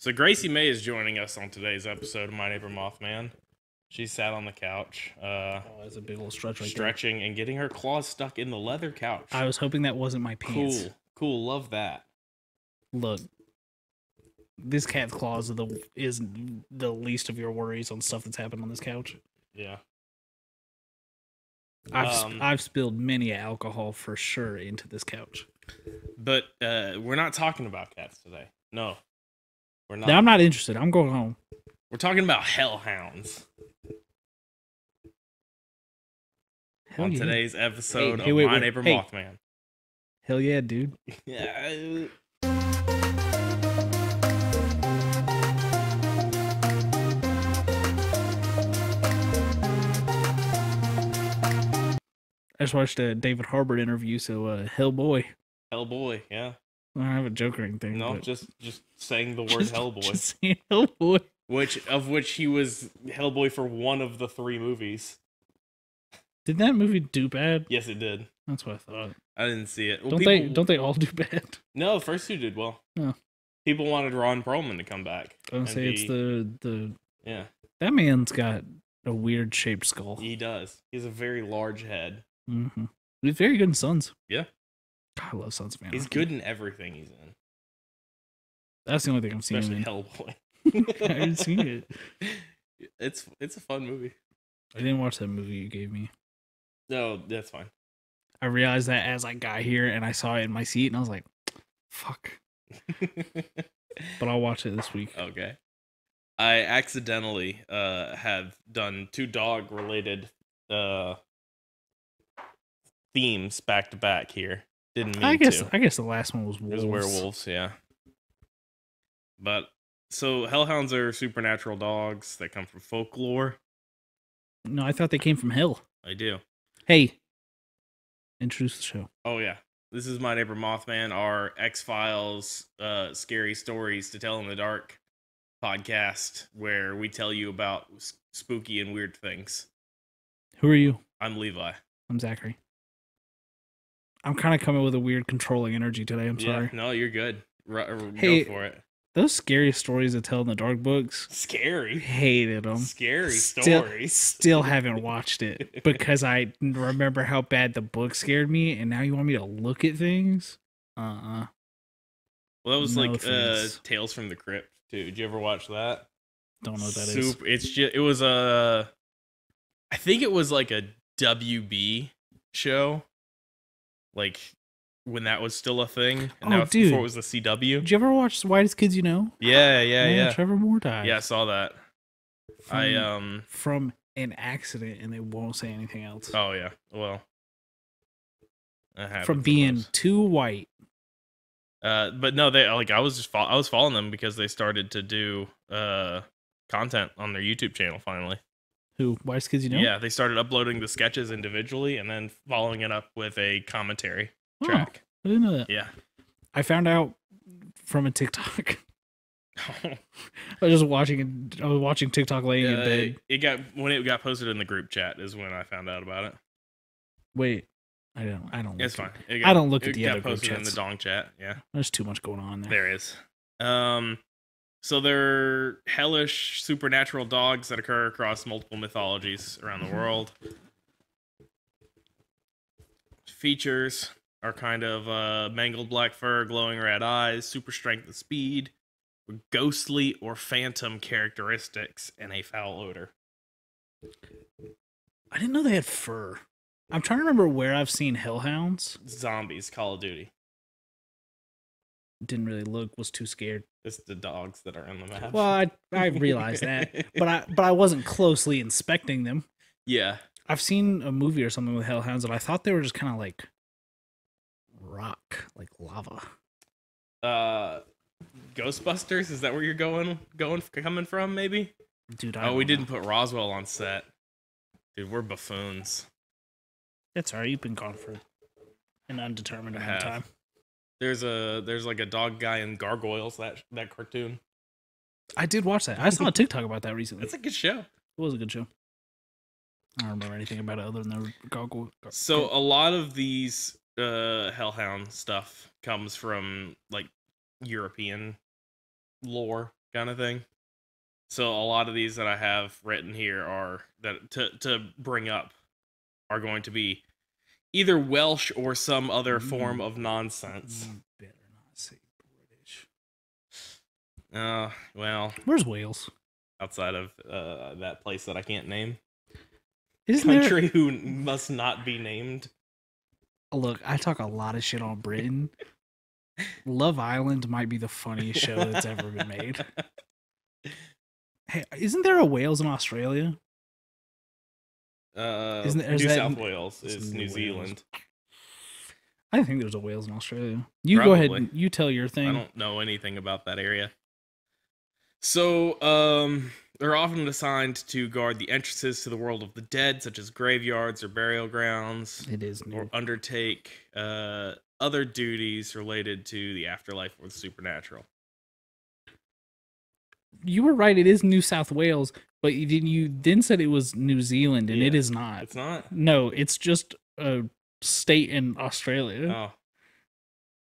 So Gracie May is joining us on today's episode of My Neighbor Mothman. She sat on the couch, that's a big old stretch right stretching and getting her claws stuck in the leather couch. there. I was hoping that wasn't my pants. Cool, love that. Look, this cat's claws is the least of your worries on stuff that's happened on this couch. Yeah. I've spilled many alcohol for sure into this couch. But we're not talking about cats today. No, we're not. Now, I'm not interested. I'm going home. We're talking about Hellhounds. Hell on yeah. today's episode Hey, of wait, My Neighbor hey. Mothman. Hell yeah, dude. Yeah. I just watched a David Harbour interview, so Hellboy. Hellboy, yeah. I don't have a joke or anything. No, but just saying the word Hellboy. Just saying Hellboy. Which he was Hellboy for one of the 3 movies. Did that movie do bad? Yes, it did. That's what I thought. I didn't see it. Well, Don't they all do bad? No, the first 2 did well. Oh. People wanted Ron Perlman to come back. I don't say it's the yeah. That man's got a weird shaped skull. He does. He has a very large head. Mm-hmm. He's very good in Sons. Yeah. God, I love Sons, man. He's good in everything he's in. That's the only thing I've seen Especially him Hellboy. I haven't seen it. It's a fun movie. I didn't watch that movie you gave me. No, that's fine. I realized that as I got here and I saw it in my seat and I was like, fuck. But I'll watch it this week. Okay. I accidentally have done 2 dog related themes back to back here. Didn't mean to. I guess the last one was It wolves. was werewolves, yeah. But so hellhounds are supernatural dogs that come from folklore. No, I thought they came from hell. I do. Hey, introduce the show. Oh yeah. This is My Neighbor Mothman, our X-Files scary stories to tell in the dark podcast where we tell you about spooky and weird things. Who are you? I'm Levi. I'm Zachary. I'm kind of coming with a weird controlling energy today. I'm sorry. No, you're good. Hey, go for it. Those scary stories to tell in the dark books. Scary. Hated them. Scary stories. Still haven't watched it because I remember how bad the book scared me, and now you want me to look at things? Well, that was No like thanks. Tales from the Crypt too. Did you ever watch that? Don't know what that is. It's just it was I think it was like a WB show, like when that was still a thing, and now it's before it was the CW. Did you ever watch The Whitest Kids You Know? Yeah. Trevor Moore died. Yeah, I saw that. From an accident, and they won't say anything else. Oh yeah. Well, from being too white. But no, they I was following them because they started to do content on their YouTube channel finally. Who? Whitest Kids You Know? Yeah, they started uploading the sketches individually and then following it up with a commentary track. I didn't know that. Yeah. I found out from a TikTok. I was watching TikTok laying in bed. When it got posted in the group chat is when I found out about it. Wait, I don't. It's fine. I don't look at the other group posted in the chats. dong chat. Yeah, there's too much going on there. There is. So they're hellish supernatural dogs that occur across multiple mythologies around the world. Features are kind of mangled black fur, glowing red eyes, super strength and speed, with ghostly or phantom characteristics, and a foul odor. I didn't know they had fur. I'm trying to remember where I've seen hellhounds. Zombies, Call of Duty. Didn't really look, was too scared. It's the dogs that are on the map. Well, I realized that, but I wasn't closely inspecting them. Yeah. I've seen a movie or something with hellhounds, and I thought they were just kind of like rock, like lava. Ghostbusters? Is that where you're coming from? Maybe. Dude, we didn't put Roswell on set. Dude, we're buffoons. That's alright. You've been gone for an undetermined amount of time. There's like a dog guy in Gargoyles, that cartoon. I did watch that. I saw a TikTok about that recently. It's a good show. It was a good show. I don't remember anything about it other than the gargoyle. So a lot of these hellhound stuff comes from like European lore. kind of thing. So a lot of these that I have written here are that to bring up are going to be either Welsh or some other form of nonsense. You better not say British. Well, Where's Wales? outside of that place that I can't name. Isn't Country who must not be named. Look, I talk a lot of shit on Britain. Love Island might be the funniest show that's ever been made. Hey, isn't there a Wales in Australia? New South Wales is New Zealand. I think there's a Wales in Australia. You Probably. Go ahead. You tell your thing. I don't know anything about that area. So, they're often assigned to guard the entrances to the world of the dead, such as graveyards or burial grounds. It is new. Or undertake other duties related to the afterlife or the supernatural. You were right. It is New South Wales, but you then said it was New Zealand, and it is not. It's not? No, it's just a state in Australia. Oh.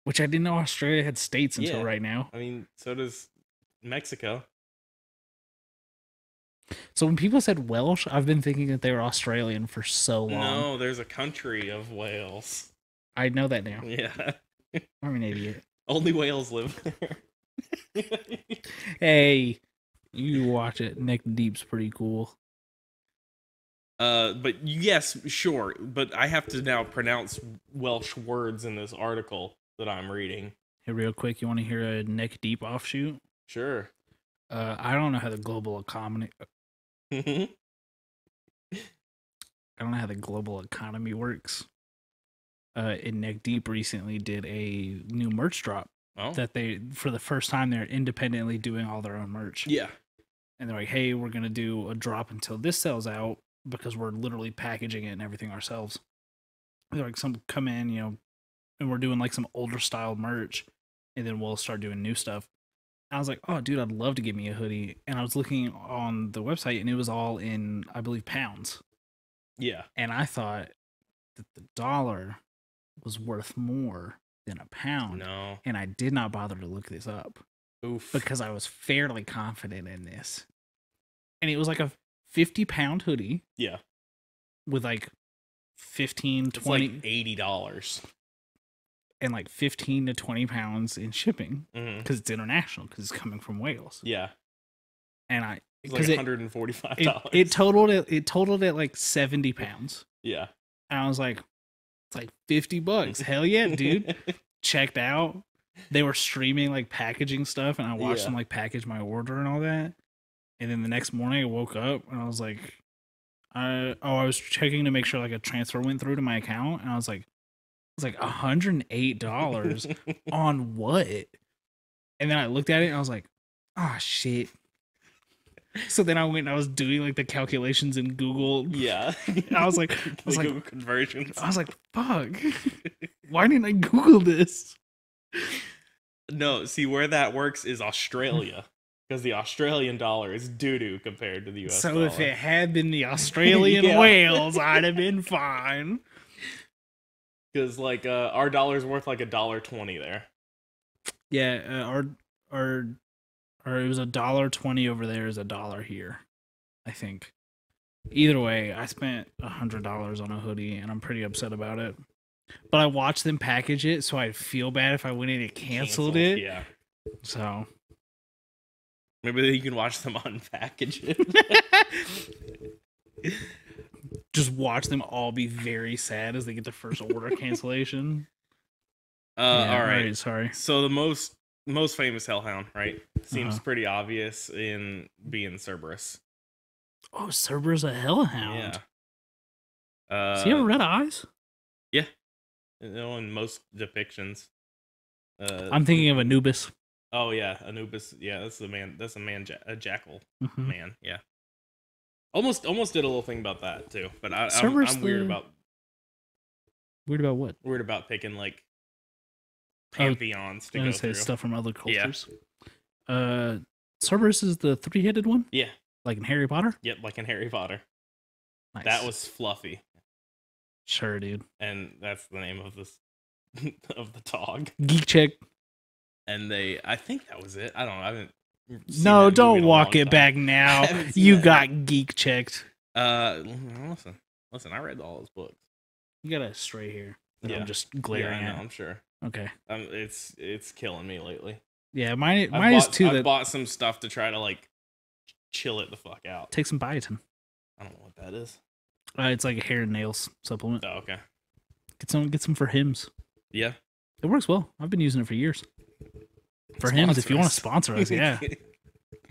Which I didn't know Australia had states until right now. I mean, so does Mexico. So when people said Welsh, I've been thinking that they were Australian for so long. No, there's a country of Wales. I know that now. Yeah. I'm an idiot. Only whales live there. Hey, you watch it. Neck Deep's pretty cool. But yes, sure. But I have to now pronounce Welsh words in this article that I'm reading. Hey, real quick, you want to hear a Neck Deep offshoot? Sure. I don't know how the global economy. I don't know how the global economy works. And Neck Deep recently did a new merch drop. Oh. That they, for the first time, they're independently doing all their own merch. Yeah. And they're like, hey, we're going to do a drop until this sells out because we're literally packaging it and everything ourselves. They're like, some come in, and we're doing like some older style merch, and then we'll start doing new stuff. I was like, oh, dude, I'd love to get me a hoodie. And I was looking on the website, and it was all in, I believe, pounds. Yeah. And I thought that the dollar was worth more than a pound. No. And I did not bother to look this up. Oof. Because I was fairly confident in this. And it was like a 50-pound hoodie. Yeah. With like 15, 20. It's like $80. And like 15 to 20 pounds in shipping. Because it's international, because it's coming from Wales. Yeah. And it's like $145. It totaled at like 70 pounds. Yeah. And I was like, it's like $50. Hell yeah, dude. Checked out. They were streaming like packaging stuff, and I watched them like package my order and all that. And then the next morning I woke up and I was like, I was checking to make sure like a transfer went through to my account, and I was like $108 on what? And then I looked at it and I was like, oh shit. So then I went and I was doing like the calculations in Google. Yeah. I was like, Google conversions. I was like, fuck. Why didn't I Google this? No, see where that works is Australia. Because the Australian dollar is doo-doo compared to the US dollar. So if it had been the Australian whales, I'd have been fine. Because like our dollar's worth like $1.20 there. Yeah, our it was $1.20 over there is $1 here, I think. Either way, I spent $100 on a hoodie, and I'm pretty upset about it. But I watched them package it, so I'd feel bad if I went in and canceled it. Yeah. So maybe you can watch them unpackage it. Just watch them all be very sad as they get the first order cancellation. All right. Sorry. So the most famous Hellhound, right? Seems pretty obvious in being Cerberus. Oh, Cerberus a Hellhound. Yeah. Does he have red eyes? Yeah. In most depictions. I'm thinking of Anubis. Oh yeah, Anubis. Yeah, that's a jackal man. Yeah. Almost did a little thing about that too, but I'm weird about. Weird about what? Weird about picking like pantheons to go through. Stuff from other cultures. Yeah. Cerberus is the three-headed one. Yeah. Like in Harry Potter. Yep, like in Harry Potter. Nice. That was Fluffy. Sure, dude. And that's the name of this of the dog. Geek check. And I think that was it. I don't know. I haven't seen No, that movie don't in a walk long it time. back I now. haven't seen You that. got geek checked. Listen. I read all his books. You got a stray here that Yeah. I'm just Yeah, glaring I know. at. I'm sure. Okay. It's killing me lately. Yeah, mine is too. I've That bought some stuff to try to like chill it the fuck out. take some biotin. I don't know what that is. It's like a hair and nails supplement. Oh, okay. Get some for Hims. Yeah. It works well. I've been using it for years. For Hims, if you want to sponsor us, yeah,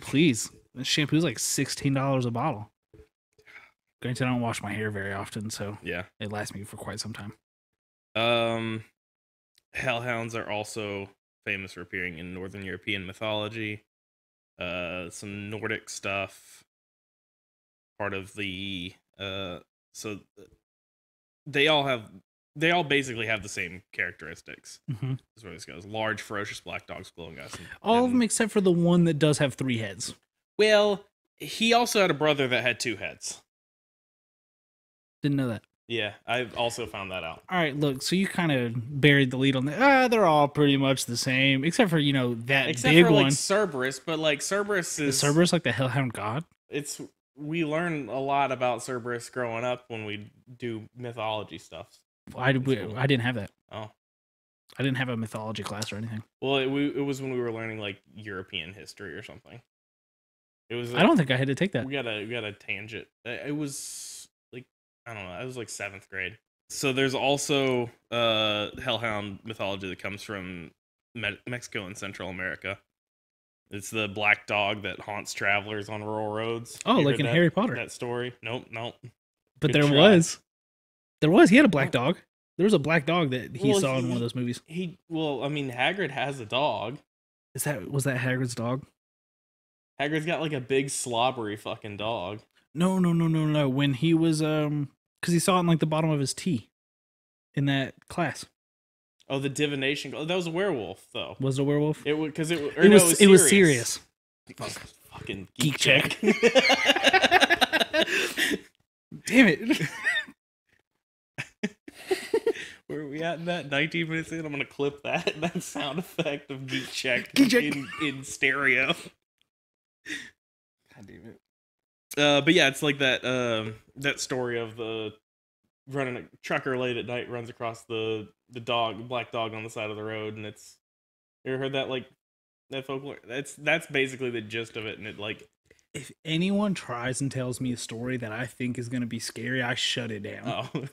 please. This shampoo's like $16 a bottle. Granted, I don't wash my hair very often, so Yeah. it lasts me for quite some time. Hellhounds are also famous for appearing in Northern European mythology. Some Nordic stuff. Part of the so they all basically have the same characteristics. Mm-hmm. That's where this goes. Large, ferocious black dogs, glowing eyes. All of them except for the one that does have 3 heads. Well, he also had a brother that had 2 heads. Didn't know that. Yeah, I also found that out. All right, look, so you kind of buried the lead on that. They're all pretty much the same, except for, that Except big for like one. Cerberus, but like Cerberus is Is Cerberus like the Hellhound god? we learn a lot about Cerberus growing up when we do mythology stuff. I didn't have that. Oh. I didn't have a mythology class or anything. Well, it was when we were learning like European history or something. It was. I don't think I had to take that. We got a tangent. It was like I don't know. I was like 7th grade. So there's also Hellhound mythology that comes from Mexico and Central America. It's the black dog that haunts travelers on rural roads. Oh, like in Harry Potter. That story? Nope. But Good there try. was. He had a black dog. There was a black dog that he saw in one of those movies. Hagrid has a dog. Was that Hagrid's dog? Hagrid's got like a big slobbery fucking dog. No. When he was because he saw it in like the bottom of his tea in that class. Oh, the divination. That was a werewolf, though. Was it a werewolf? It was because it was serious. Fucking geek check. Damn it. Where are we at in that? 19 minutes in? I'm going to clip that sound effect of geek check, in stereo. God damn it. But yeah, it's like that that story of the running a trucker late at night runs across the black dog on the side of the road, and it's, you ever heard that, like, that folklore? That's basically the gist of it, and it like, if anyone tries and tells me a story that I think is going to be scary, I shut it down. oh.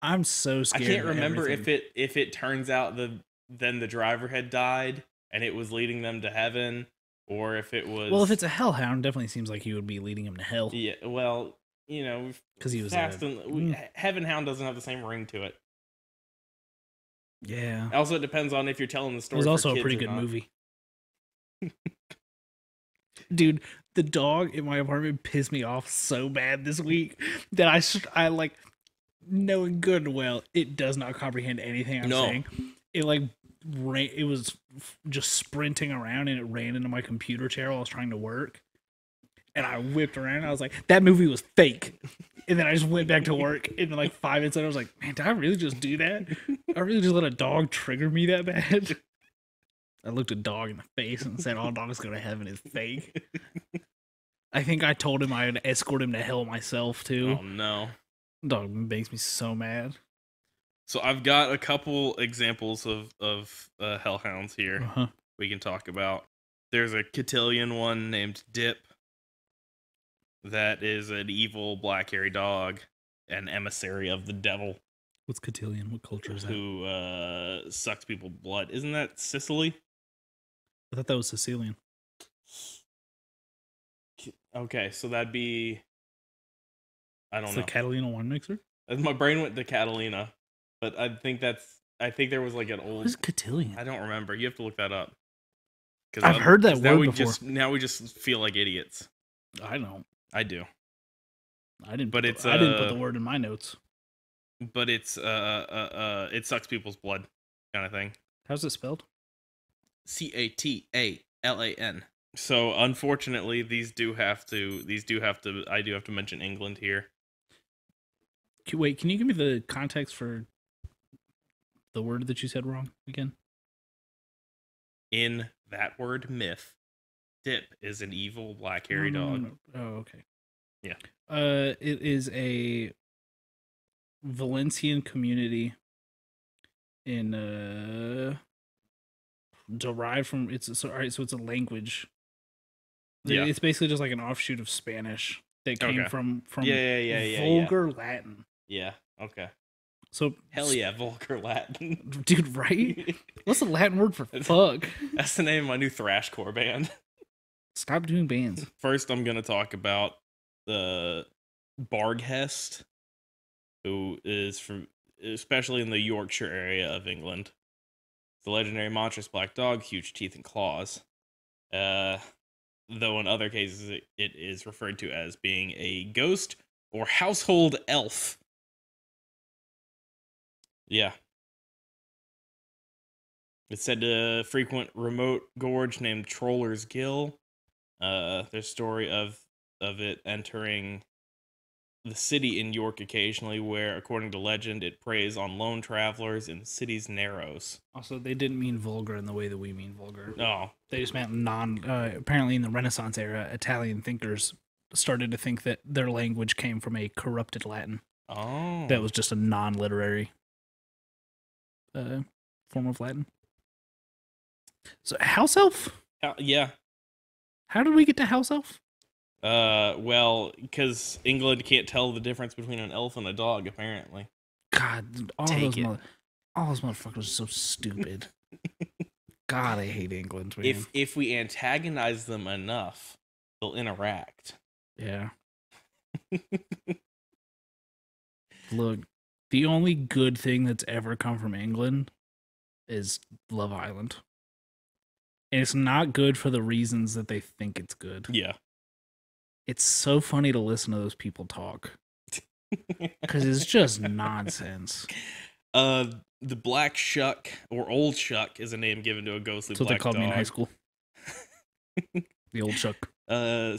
I'm so scared. I can't remember if it turns out then the driver had died and it was leading them to heaven, or if it was. Well, if it's a hellhound, definitely seems like he would be leading him to hell. Yeah, well, because he was Heaven Hound doesn't have the same ring to it. Yeah. Also, it depends on if you're telling the story. It was also for a pretty kids good or not. movie. Dude, the dog in my apartment pissed me off so bad this week that I like, knowing good and well it does not comprehend anything I'm saying. It like it was just sprinting around and it ran into my computer chair while I was trying to work, and I whipped around and I was like, that movie was fake. And then I just went back to work, and then like 5 minutes later I was like, man, did I really just do that? I really just let a dog trigger me that bad? I looked a dog in the face and said, all dogs go to heaven is fake. I think I told him I would escort him to hell myself too. Oh no. Dog makes me so mad. So I've got a couple examples of hellhounds here we can talk about. There's a cotillion one named Dip that is an evil black hairy dog, an emissary of the devil. What's cotillion? What culture is that? Who sucks people's blood. Isn't that Sicily? I thought that was Sicilian. Okay, so that'd be, I don't know. The Catalina wine mixer? My brain went to Catalina, but I think there was like an old. What is cotillion? I don't remember. You have to look that up. I've heard that word before. Now we just feel like idiots. I don't. I do. I didn't. But I didn't put the word in my notes. But it's it sucks people's blood kind of thing. How's it spelled? Catalan. So unfortunately, I do have to mention England here. Wait, can you give me the context for the word that you said wrong again? In that word myth, Dip is an evil black hairy No, no, dog. no, no. Oh, okay. Yeah. It is a Valencian community in derived from all right, so it's a language. Yeah. It's basically just like an offshoot of Spanish that came Okay. from Yeah. vulgar Latin. Yeah. Okay. So Hell yeah, vulgar Latin. dude, right? What's the Latin word for fuck? That's the name of my new thrashcore band. Stop doing bands. First, I'm gonna talk about the Barghest, who is from, especially in the Yorkshire area of England. The legendary monstrous black dog, huge teeth and claws. Though in other cases it is referred to as being a ghost or household elf. Yeah. It's said to frequent remote gorge named Troller's Gill. There's story of it entering the city in York occasionally, where, according to legend, it preys on lone travelers in the city's narrows. Also, they didn't mean vulgar in the way that we mean vulgar. No. They just meant apparently in the Renaissance era, Italian thinkers started to think that their language came from a corrupted Latin. Oh. That was just a non-literary form of Latin. So, house elf? Yeah. How did we get to house elf? Well, because England can't tell the difference between an elf and a dog, apparently. God, all those motherfuckers are so stupid. God, I hate England, man. If we antagonize them enough, they'll interact. Yeah. Look, the only good thing that's ever come from England is Love Island. And it's not good for the reasons that they think it's good. Yeah. It's so funny to listen to those people talk. Because it's just nonsense. The Black Shuck, or Old Shuck, is a name given to a ghostly That's what black they called dog. me in high school. The Old Shuck.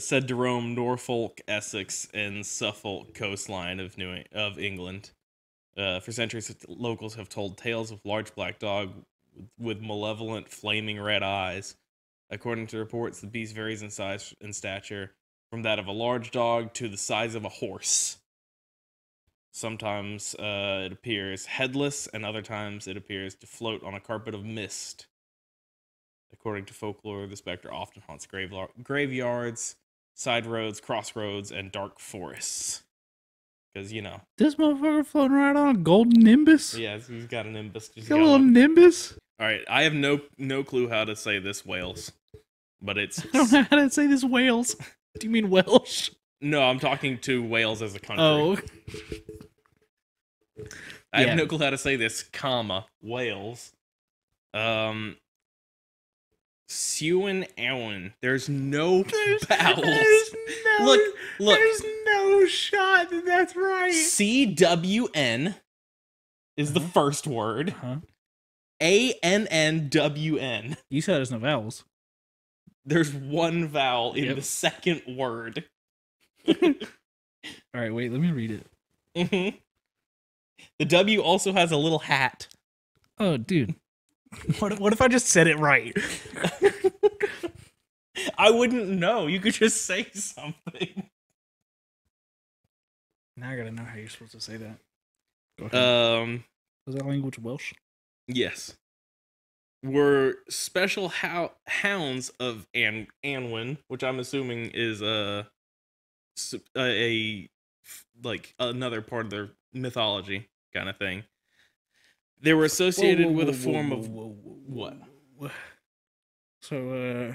Said to roam Norfolk, Essex, and Suffolk coastline of England. For centuries, locals have told tales of large black dog with malevolent, flaming red eyes. According to reports, the beast varies in size and stature, from that of a large dog to the size of a horse. Sometimes it appears headless, and other times it appears to float on a carpet of mist. According to folklore, the specter often haunts graveyards, side roads, crossroads, and dark forests. Because, you know. This motherfucker floating around on a golden nimbus? Yeah, he's got a nimbus. He's got a little nimbus? Alright, I have no clue how to say this, Wales. But it's... I don't know how to say this, Wales. Do you mean Welsh? No, I'm talking to Wales as a country. Oh. I have no clue how to say this, Wales. Sewan Owen. There's no vowels. Look. There's no shot that that's right. CWN is the first word. ANNWN. You said there's no vowels. There's one vowel in the second word. All right, wait, let me read it. Mm-hmm. The W also has a little hat. Oh, dude. What if I just said it right? I wouldn't know. You could just say something. Now I gotta know how you're supposed to say that. Go ahead. Was that language Welsh? Yes. Were special hounds of Anwen, which I'm assuming is a like another part of their mythology kind of thing. They were associated with a form of what? So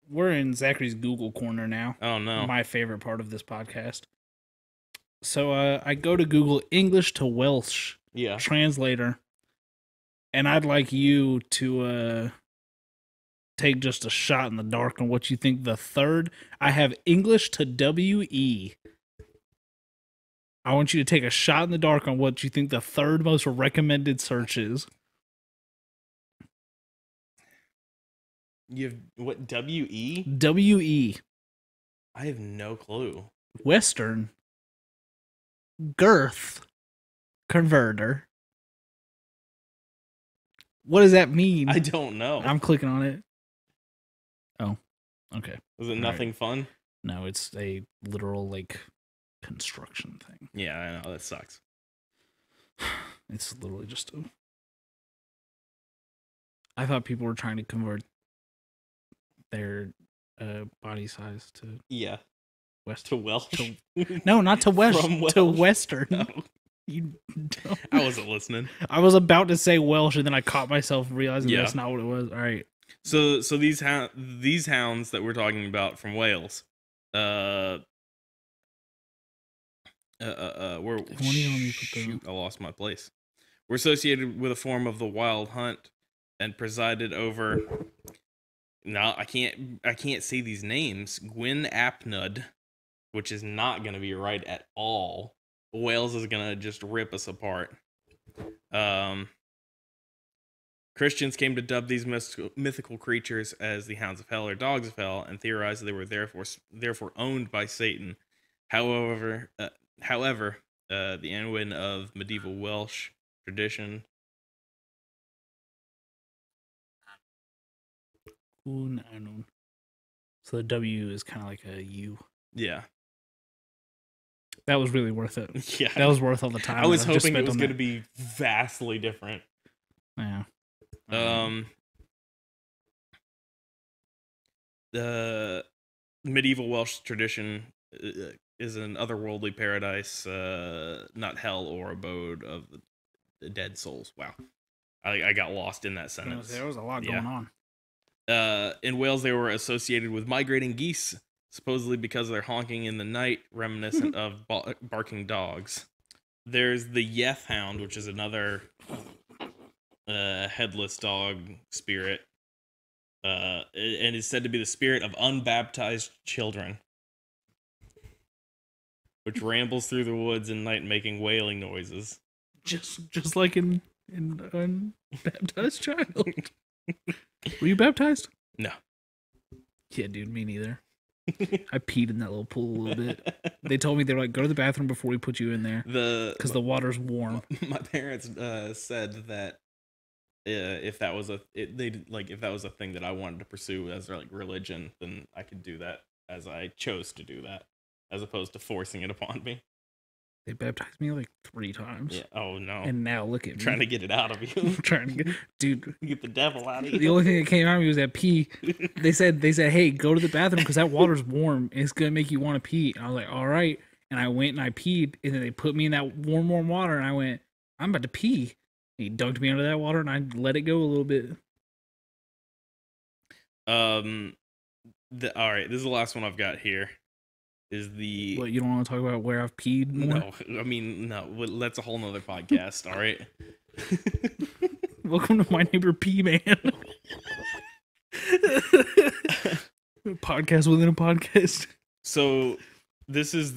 we're in Zachary's Google corner now. Oh no. My favorite part of this podcast. So I go to Google English to Welsh translator, and I'd like you to take just a shot in the dark on what you think the third. I have English to WE. I want you to take a shot in the dark on what you think the third most recommended search is. You have what, WE? WE. I have no clue. Western girth converter. What does that mean? I don't know. I'm clicking on it. Oh, Okay. Was it nothing fun? No, it's a literal like construction thing. Yeah, I know that sucks. It's literally just a. I thought people were trying to convert their body size to West to Welsh. No, not to Welsh. From Welsh. To Western. Oh. You don't. I wasn't listening. I was about to say Welsh, and then I caught myself realizing that's not what it was. All right. So these hounds that we're talking about from Wales, were shoot, I lost my place. We're associated with a form of the wild hunt and presided over. No, I can't say these names. Gwyn Apnud, which is not going to be right at all. Wales is going to just rip us apart. Christians came to dub these mythical creatures as the Hounds of Hell or Dogs of Hell, and theorized that they were therefore owned by Satan. However, the Anwin of medieval Welsh tradition. So the W is kind of like a U. Yeah. That was really worth it. Yeah. That was worth all the time. I was hoping it was going to be vastly different. Yeah. The medieval Welsh tradition is an otherworldly paradise, not hell or abode of the dead souls. Wow. I got lost in that sentence. There was a lot going on. In Wales, they were associated with migrating geese, supposedly because of their honking in the night, reminiscent of barking dogs. There's the Yeth Hound, which is another headless dog spirit, and is said to be the spirit of unbaptized children, which rambles through the woods at night making wailing noises. Just like in unbaptized child. Were you baptized? No. Yeah, dude, me neither. I peed in that little pool a little bit. They told me, they were like, go to the bathroom before we put you in there, because the water's warm. My parents said that if that was a thing that I wanted to pursue as like religion, then I could do that, as I chose to do that, as opposed to forcing it upon me. They baptized me like 3 times. Yeah. Oh no. And now look at me. Trying to get it out of you. I'm trying to get the devil out of you. The only thing that came out of me was that pee. They said, hey, go to the bathroom because that water's warm and it's gonna make you want to pee. And I was like, all right. And I went and I peed, and then they put me in that warm water, and I went, I'm about to pee. And he dunked me under that water, and I let it go a little bit. All right, this is the last one I've got here. Is the What, you don't want to talk about where I've peed more? No, I mean, no, that's a whole nother podcast. All right. Welcome to My Neighbor Pee Man. Podcast within a podcast. So this is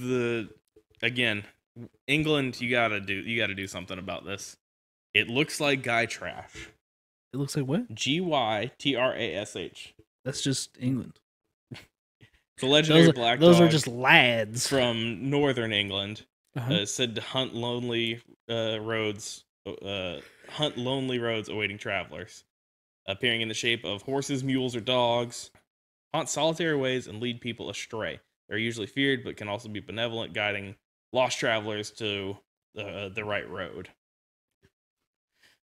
again, England. You gotta do something about this. It looks like guy trash. It looks like what? GYTRASH. That's just England. The legendary black those dog are just lads from northern England. Said to hunt lonely roads awaiting travelers, appearing in the shape of horses, mules, or dogs, haunt solitary ways and lead people astray. They're usually feared, but can also be benevolent, guiding lost travelers to the right road.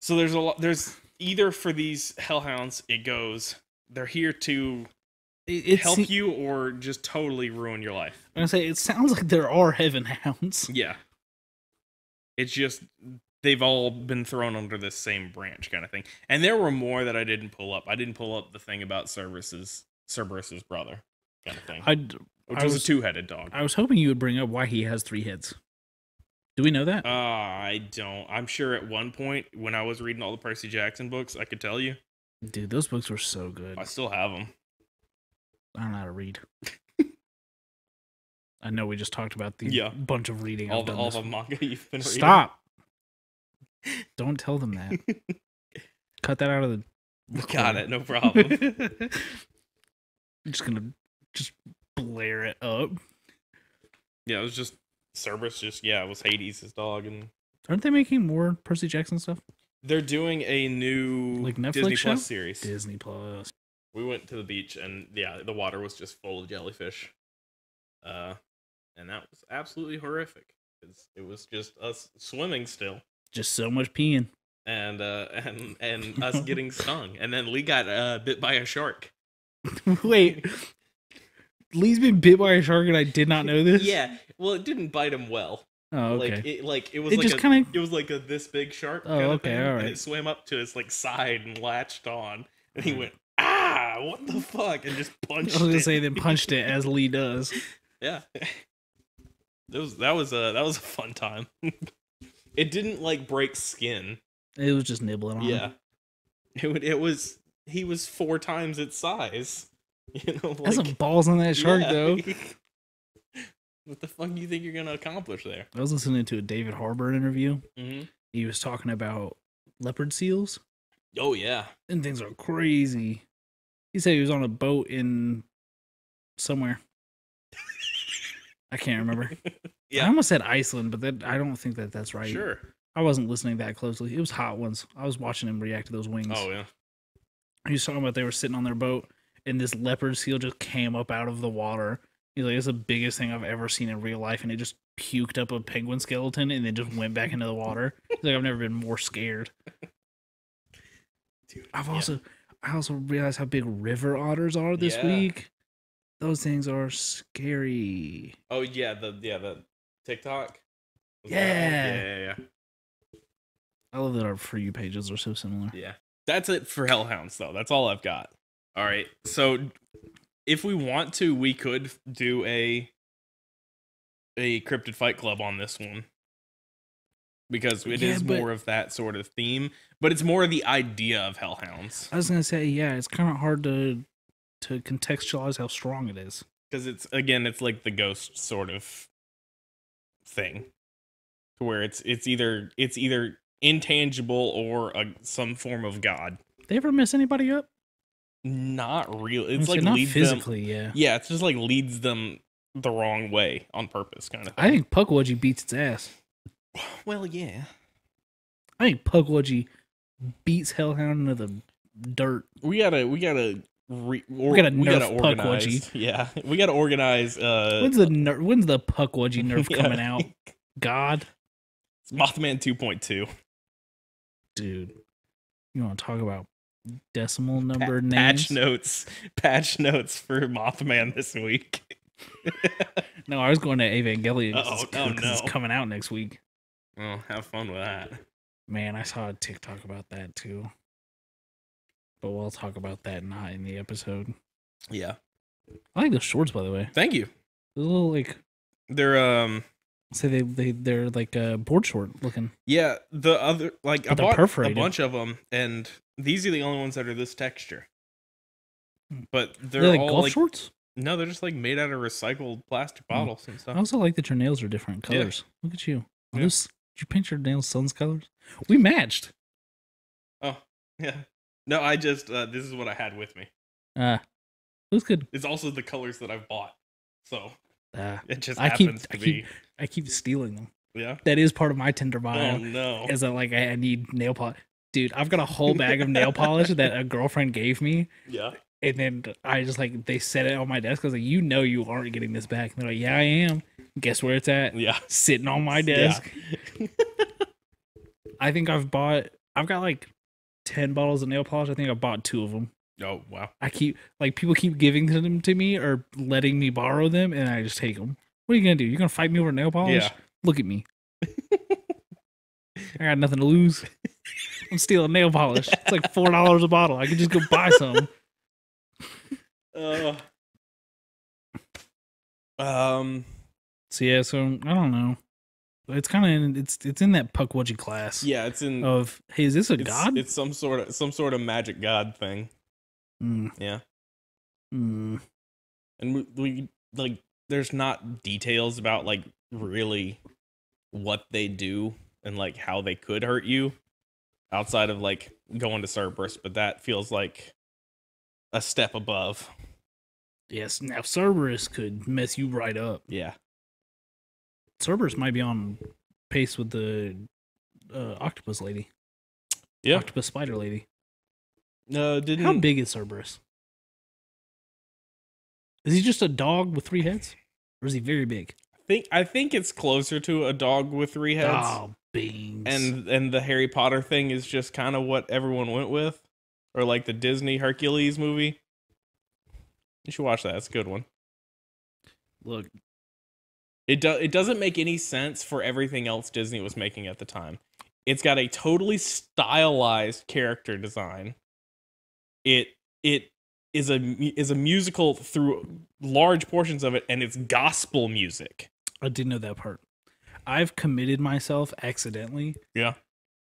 So there's either for these hellhounds, it goes, they're here to help you or just totally ruin your life. I'm gonna say, it sounds like there are heaven hounds. Yeah. It's just, they've all been thrown under this same branch kind of thing. And there were more that I didn't pull up. I didn't pull up the thing about Cerberus's brother kind of thing. Which was a 2-headed dog. I was hoping you would bring up why he has 3 heads. Do we know that? I don't. I'm sure at one point when I was reading all the Percy Jackson books, I could tell you. Dude, those books were so good. I still have them. I don't know how to read. I know we just talked about the bunch of reading. All the manga you've been reading. Stop. Don't tell them that. Cut that out of the recording. Got it. No problem. I'm just gonna blare it up. Yeah, it was just Cerberus. It was Hades' dog, and aren't they making more Percy Jackson stuff? They're doing a new like Netflix Disney show? Plus series. Disney Plus. We went to the beach, and yeah, the water was just full of jellyfish. And that was absolutely horrific. It was just us swimming still, Just so much peeing. and us getting stung, and then Lee got bit by a shark. Wait, Lee's been bit by a shark, and I did not know this. Yeah, well, it didn't bite him well. Oh, okay. It was It like just kinda- it was like a this big shark. Oh, kind of okay, thing, all right. And it swam up to his like side and latched on, and he went, "Ah, what the fuck?" and just punched. I was gonna it. say then punched it as Lee does. Yeah, that was a fun time. It didn't like break skin. It was just nibbling on. Yeah, it was. He was 4 times its size. You know, That's some balls on that shark, though. What the fuck do you think you're gonna accomplish there? I was listening to a David Harbour interview. Mm-hmm. He was talking about leopard seals, Oh yeah. and things are crazy. He said he was on a boat in somewhere. I can't remember. Yeah. I almost said Iceland, but that I don't think that's right. Sure. I wasn't listening that closely. It was hot ones. I was watching him react to those wings. Oh yeah. He was talking about they were sitting on their boat, and this leopard seal just came up out of the water. He's like, it's the biggest thing I've ever seen in real life, and it just puked up a penguin skeleton and then just went back into the water. He's like, I've never been more scared. Dude, I also realized how big river otters are this Yeah. week. Those things are scary. Oh yeah, the TikTok. Was that one? Yeah. Yeah. I love that our For You pages are so similar. Yeah. That's it for Hellhounds, though. That's all I've got. All right. So, if we want to, we could do a Cryptid Fight Club on this one, because it is but- more of that sort of theme, but it's more of the idea of Hellhounds, I was gonna say, yeah, it's kind of hard to contextualize how strong it is. because it's like the ghost sort of thing, to where it's either intangible or some form of god. They ever mess anybody up? Not real. I It's was like gonna say, not leads them. physically, yeah. Yeah, it's just like leads them the wrong way on purpose, kind of thing. I think Pukwudgie beats its ass. Well, yeah. I think Pukwudgie beats Hellhound into the dirt. We gotta nerf organize. Pukwudgie. Yeah, we gotta organize. When's the Pukwudgie nerf Yeah. coming out? God, It's Mothman 2.2. dude, you want to talk about decimal number names? Patch notes for Mothman this week. No, I was going to Evangelion. Oh, It's no. coming out next week. Oh, have fun with that. Man, I saw a TikTok about that too. But we'll talk about that not in the episode. Yeah. I like those shorts, by the way. Thank you. They're a little like They're say they're like board short looking. yeah, the other like I But they're bought perforated. a bunch of them, and these are the only ones that are this texture. But they're They're like all golf like shorts. no, they're just like made out of recycled plastic bottles and I stuff. also like that your nails are different Yeah. colors. Look at you. Are Yeah. those, did you paint your nails sun's colors? We matched. Oh, yeah. No, I just this is what I had with me. Looks good. It's also the colors that I've bought. So it just I keep- happens to I be. I keep stealing them. Yeah. That is part of my Tinder bio. Oh no. Is that like I need nail polish? Dude, I've got a whole bag of nail polish that a girlfriend gave me. Yeah. And then I just like they set it on my desk. I was like, you know, you aren't getting this back. And they're like, yeah, I am. Guess where it's at? Yeah. Sitting on my desk. I think I've got like 10 bottles of nail polish. I think I bought 2 of them. Oh wow. I keep like people keep giving them to me or letting me borrow them, and I just take them. What are you gonna do? You're gonna fight me over nail polish? Yeah. Look at me. I got nothing to lose. I'm stealing nail polish. It's like $4 a bottle. I could just go buy some. So yeah, so I don't know. It's kind of it's in that Pukwudgie class. Yeah, it's in. Of hey, is this a god? It's some sort of magic god thing. Mm. Yeah. Mm. And we like. There's not details about like really what they do and like how they could hurt you outside of like going to Cerberus, but that feels like a step above. Yes. Now Cerberus could mess you right up. Yeah. Cerberus might be on pace with the octopus lady. Yeah. Octopus spider lady. No, didn't. How big is Cerberus? Is he just a dog with 3 heads? Or is he very big? I think it's closer to a dog with 3 heads. Oh, beans. And the Harry Potter thing is just kind of what everyone went with, or like the Disney Hercules movie. You should watch that. It's a good one. Look, it doesn't make any sense for everything else Disney was making at the time. It's got a totally stylized character design. It is a musical through large portions of it, and it's gospel music. I didn't know that part. I've committed myself accidentally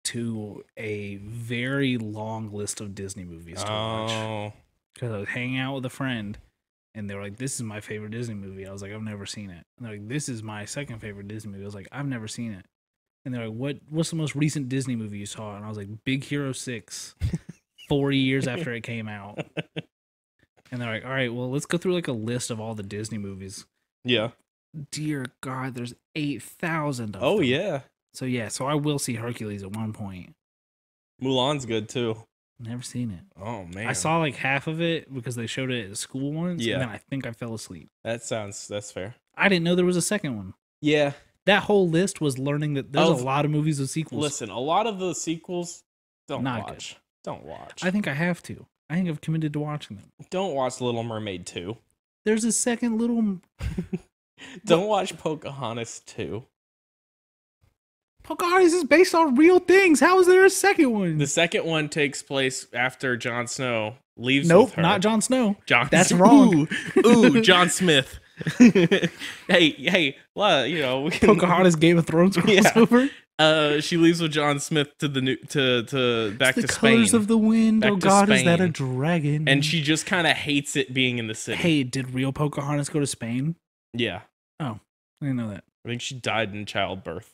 to a very long list of Disney movies to watch. Because I was hanging out with a friend, and they were like, "This is my favorite Disney movie." I was like, "I've never seen it." And they're like, "This is my second favorite Disney movie." I was like, "I've never seen it." And they're like, "What's the most recent Disney movie you saw?" And I was like, Big Hero 6, 40 years after it came out. And they're like, "All right, well, let's go through like a list of all the Disney movies." Yeah. Dear God, there's 8,000 of them. Oh, yeah. So I will see Hercules at one point. Mulan's good, too. Never seen it. Oh, man. I saw like half of it because they showed it at school once, and then I think I fell asleep. That's fair. I didn't know there was a second one. Yeah. That whole list was learning that there's a lot of movies with sequels. Listen, a lot of the sequels, don't Not watch. Good. Don't watch. I think I have to. I think I've committed to watching them. Don't watch Little Mermaid 2. There's a second Little... Don't watch Pocahontas 2. Pocahontas is based on real things. How is there a second one? The second one takes place after Jon Snow leaves with her. Nope, not Jon Snow. That's wrong. Ooh, Jon Smith. hey, well, you know, Pocahontas Game of Thrones crossover. She leaves with Jon Smith to back to Spain. The colors of the wind. Back oh to God, Spain. Is that a dragon? And she just kind of hates it being in the city. Hey, did real Pocahontas go to Spain? Yeah. Oh, I didn't know that. I think she died in childbirth.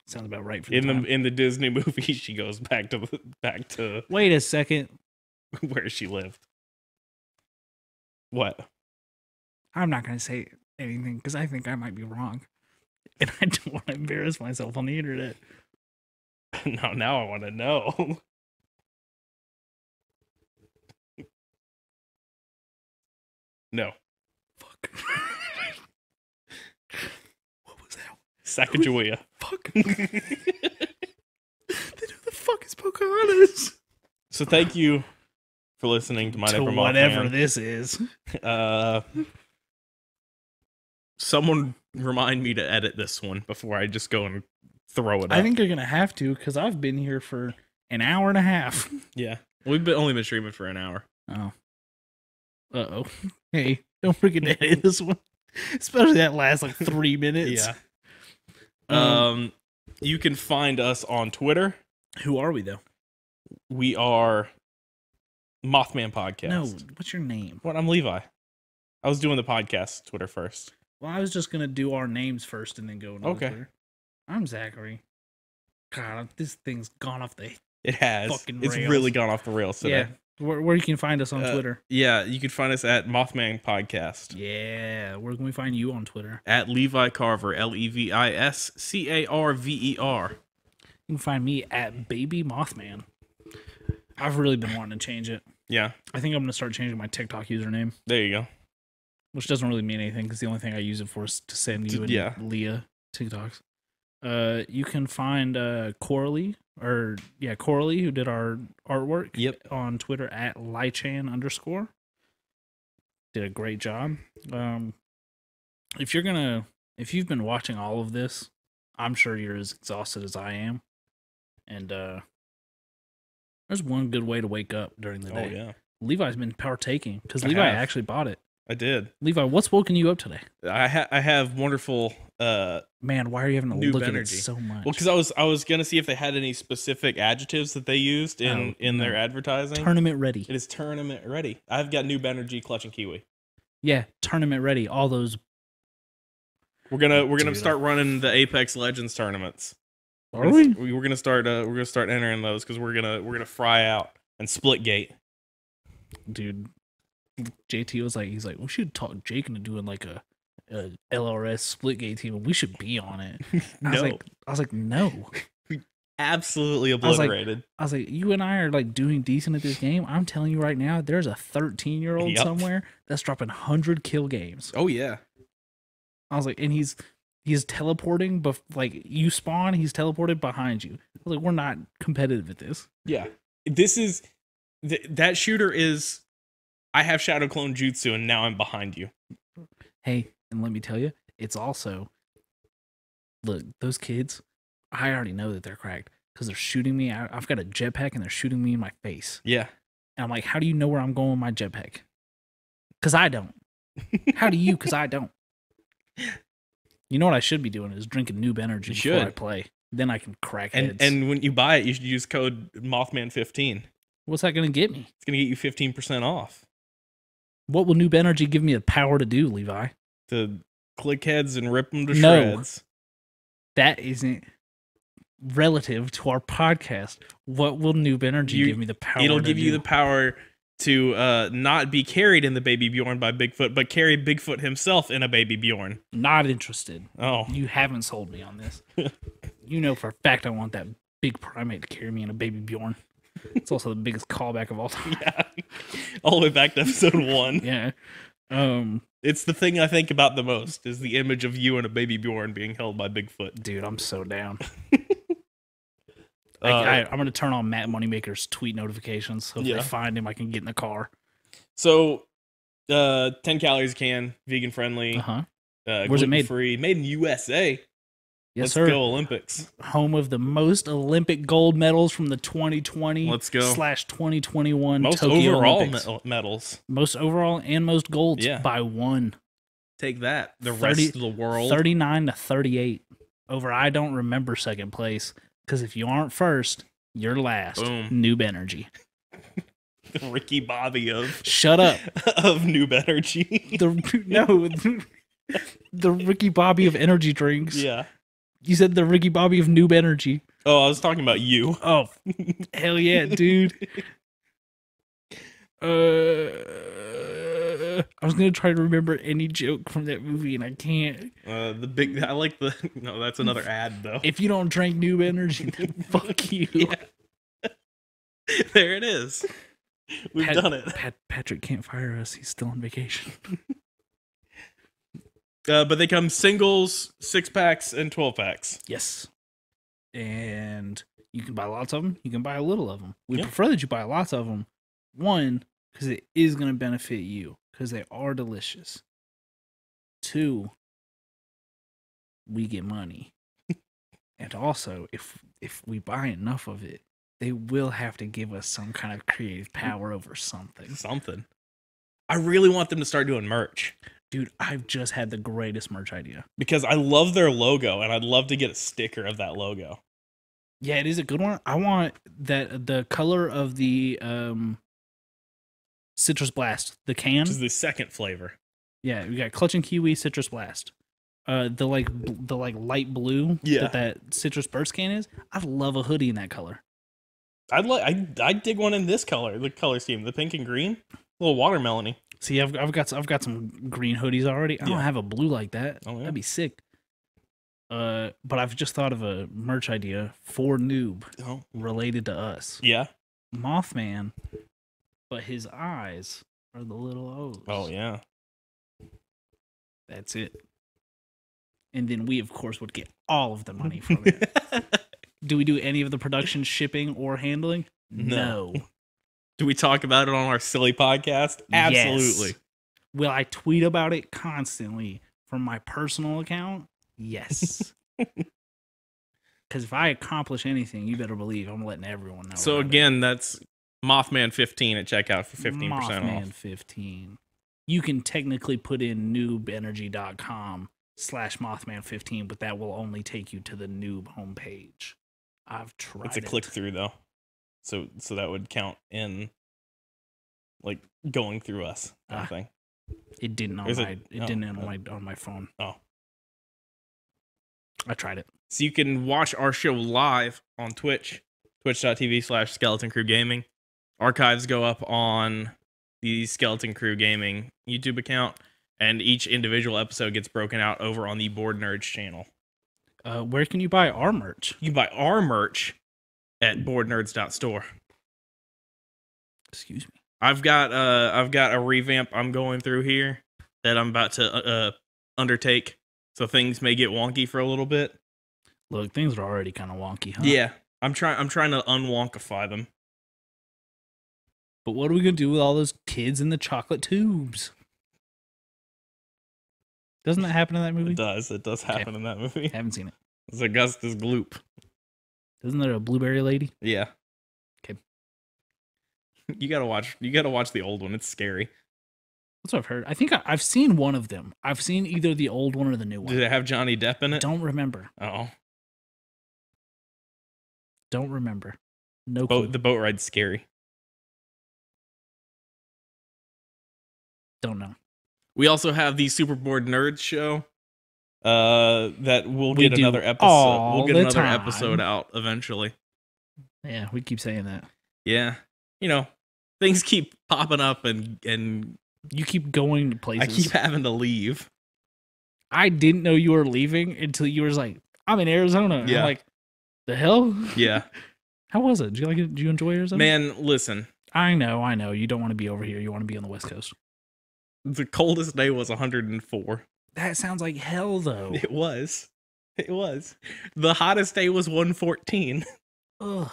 Sounds about right for in the Disney movie. She goes back to. Wait a second. Where she lived. What? I'm not going to say anything because I think I might be wrong, and I don't want to embarrass myself on the internet. No, now I want to know. No. Fuck. What was that? Sacagawea. Fuck. Then who the fuck is Pocahontas? So thank you for listening to my neighbor Mothman. Whatever this is. Someone remind me to edit this one before I just go and throw it up. I think you're gonna have to because I've been here for an hour and a half. Yeah, we've only been streaming for an hour. Oh. Uh-oh. Hey, don't forget to edit this one. Especially that last like 3 minutes. Yeah. You can find us on Twitter. Who are we though? We are Mothman Podcast. No, what's your name? What? I'm Levi. I was doing the podcast Twitter first. Well, I was just gonna do our names first and then go into Twitter. I'm Zachary. God, this thing's gone off the It has. Fucking It's rails. really gone off the rails today. Yeah. Where you can find us on Twitter. Yeah, you can find us at Mothman Podcast. Yeah. Where can we find you on Twitter? At Levi Carver, LevisCarver. You can find me at Baby Mothman. I've really been wanting to change it. Yeah. I think I'm going to start changing my TikTok username. There you go. Which doesn't really mean anything because the only thing I use it for is to send you and Leah TikToks. You can find Coralie, who did our artwork on Twitter at Lychan_. Did a great job. If you've been watching all of this, I'm sure you're as exhausted as I am. And there's one good way to wake up during the day. Oh, yeah. Levi's been partaking because Levi actually bought it. I did. Levi, what's woken you up today? I have wonderful man, why are you having to look at it so much? Well, because I was gonna see if they had any specific adjectives that they used in their advertising. Tournament ready. It is tournament ready. I've got Noob Energy, Clutch, and Kiwi. Yeah, tournament ready. All those. We're gonna start running the Apex Legends tournaments. Are we? We're gonna start entering those because we're gonna fry out and Splitgate. Dude, JT was like, he's like, we should talk Jake into doing like a LRS Splitgate team, and we should be on it. I was like, no. absolutely I was like, obliterated. you and I are like doing decent at this game. I'm telling you right now, there's a 13-year-old Yep. somewhere that's dropping 100 kill games. Oh yeah. I was like, and he's teleporting, but like you spawn, he's teleported behind you. I was like, we're not competitive at this. Yeah. This is that shooter is. I have Shadow Clone Jutsu, and now I'm behind you. Hey, and let me tell you, it's also, look, those kids, I already know that they're cracked because they're shooting me. I've got a jetpack and they're shooting me in my face. Yeah. And I'm like, how do you know where I'm going with my jetpack? Because I don't. How do you? Because I don't. You know what I should be doing is drinking noob energy before I play. Then I can crack heads. And when you buy it, you should use code Mothman15. What's that going to get me? It's going to get you 15% off. What will noob energy give me the power to do, Levi? To click heads and rip them to shreds. That isn't relative to our podcast. What will noob energy give me the power to do? It'll give you the power to not be carried in the Baby Bjorn by Bigfoot, but carry Bigfoot himself in a Baby Bjorn. Not interested. Oh. You haven't sold me on this. You know for a fact I want that big primate to carry me in a Baby Bjorn. It's also the biggest callback of all time. Yeah. All the way back to episode 1. Yeah. It's the thing I think about the most is the image of you and a Baby Bjorn being held by Bigfoot. Dude, I'm so down. I'm going to turn on Matt Moneymaker's tweet notifications. So if I find him, I can get in the car. So, 10 calories a can, vegan friendly. Where's it made? Free, made in USA. Yes, Let's sir. go Olympics. Home of the most Olympic gold medals from the 2020 Let's go. /2021 most Tokyo overall Olympics. Medals. Most overall and most golds by 1. Take that. The rest of the world. 39 to 38 over I don't remember second place because if you aren't first, you're last. Boom. Noob energy. The Ricky Bobby of Shut up. of noob energy. The Ricky Bobby of energy drinks. Yeah. You said the Ricky Bobby of noob energy. Oh, I was talking about you. Oh, hell yeah, dude. I was gonna try to remember any joke from that movie and I can't. I like the no, that's another ad though. If you don't drink noob energy, then fuck you. Yeah. There it is. We've done it. Patrick can't fire us. He's still on vacation. But they come singles, 6-packs, and 12-packs. Yes. And you can buy lots of them. You can buy a little of them. We prefer that you buy lots of them. 1, because it is going to benefit you, because they are delicious. 2, we get money. And also, if we buy enough of it, they will have to give us some kind of creative power over something. Something. I really want them to start doing merch. Dude, I've just had the greatest merch idea. Because I love their logo, and I'd love to get a sticker of that logo. Yeah, it is a good one. I want that the color of the Citrus Blast, the can. Which is the second flavor. Yeah, we got Clutch and Kiwi, Citrus Blast. The light blue that Citrus Burst can is. I'd love a hoodie in that color. I'd dig one in this color, the color scheme, the pink and green, a little watermelony. See, I've got some green hoodies already. I don't have a blue like that. Oh, yeah. That'd be sick. But I've just thought of a merch idea for noob related to us. Yeah. Mothman, but his eyes are the little O's. Oh yeah. That's it. And then we, of course, would get all of the money from it. Do we do any of the production, shipping, or handling? No. Do we talk about it on our silly podcast? Absolutely. Yes. Will I tweet about it constantly from my personal account? Yes. Because if I accomplish anything, you better believe I'm letting everyone know. So again, that's Mothman15 at checkout for 15% off. Mothman15. You can technically put in noobenergy.com/Mothman15, but that will only take you to the noob homepage. I've tried. It's a click through though. So that would count in like going through us kind of thing. It didn't on my phone. Oh. I tried it. So you can watch our show live on Twitch, twitch.tv/Skeleton Crew Gaming. Archives go up on the Skeleton Crew Gaming YouTube account, and each individual episode gets broken out over on the Board Nerds channel. Where can you buy our merch? You can buy our merch at boardnerds.store. Excuse me. I've got a revamp I'm going through here that I'm about to undertake. So things may get wonky for a little bit. Look, things are already kind of wonky, huh? Yeah. I'm trying to unwonkify them. But what are we going to do with all those kids in the chocolate tubes? Doesn't that happen in that movie? It does. It does happen in that movie. I haven't seen it. It's Augustus Gloop. Isn't there a blueberry lady? Yeah. Okay. You gotta watch the old one. It's scary. That's what I've heard. I think I've seen one of them. I've seen either the old one or the new one. Did it have Johnny Depp in it? Don't remember. Oh. Don't remember. No clue. The boat ride's scary. Don't know. We also have the Superboard Nerds show. That we'll We get do another episode. all We'll get the another time. episode out eventually. Yeah, we keep saying that. Yeah. You know, things keep popping up and You keep going to places. I keep having to leave. I didn't know you were leaving until you were like, I'm in Arizona. And Yeah. I'm like, the hell? Yeah. How was it? Did you like it? Did you enjoy Arizona? Man, listen. I know. You don't want to be over here. You want to be on the West Coast. The coldest day was 104. That sounds like hell, though. It was. The hottest day was 114. Ugh.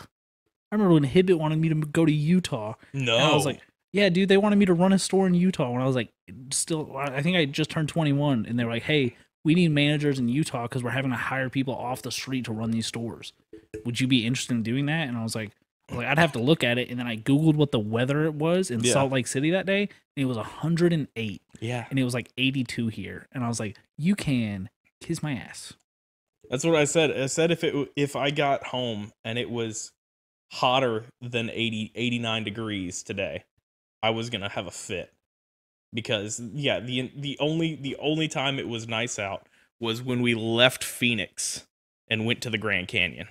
I remember when Hibbit wanted me to go to Utah. No. And I was like, yeah, dude, they wanted me to run a store in Utah. When I was like, I think I just turned 21. And they were like, hey, we need managers in Utah because we're having to hire people off the street to run these stores. Would you be interested in doing that? And I was like, I'd have to look at it. And then I Googled what the weather was in Salt Lake City that day. And it was 108. Yeah. And it was like 82 here. And I was like, you can kiss my ass. That's what I said. I said if I got home and it was hotter than 89 degrees today, I was going to have a fit. Because the only time it was nice out was when we left Phoenix and went to the Grand Canyon.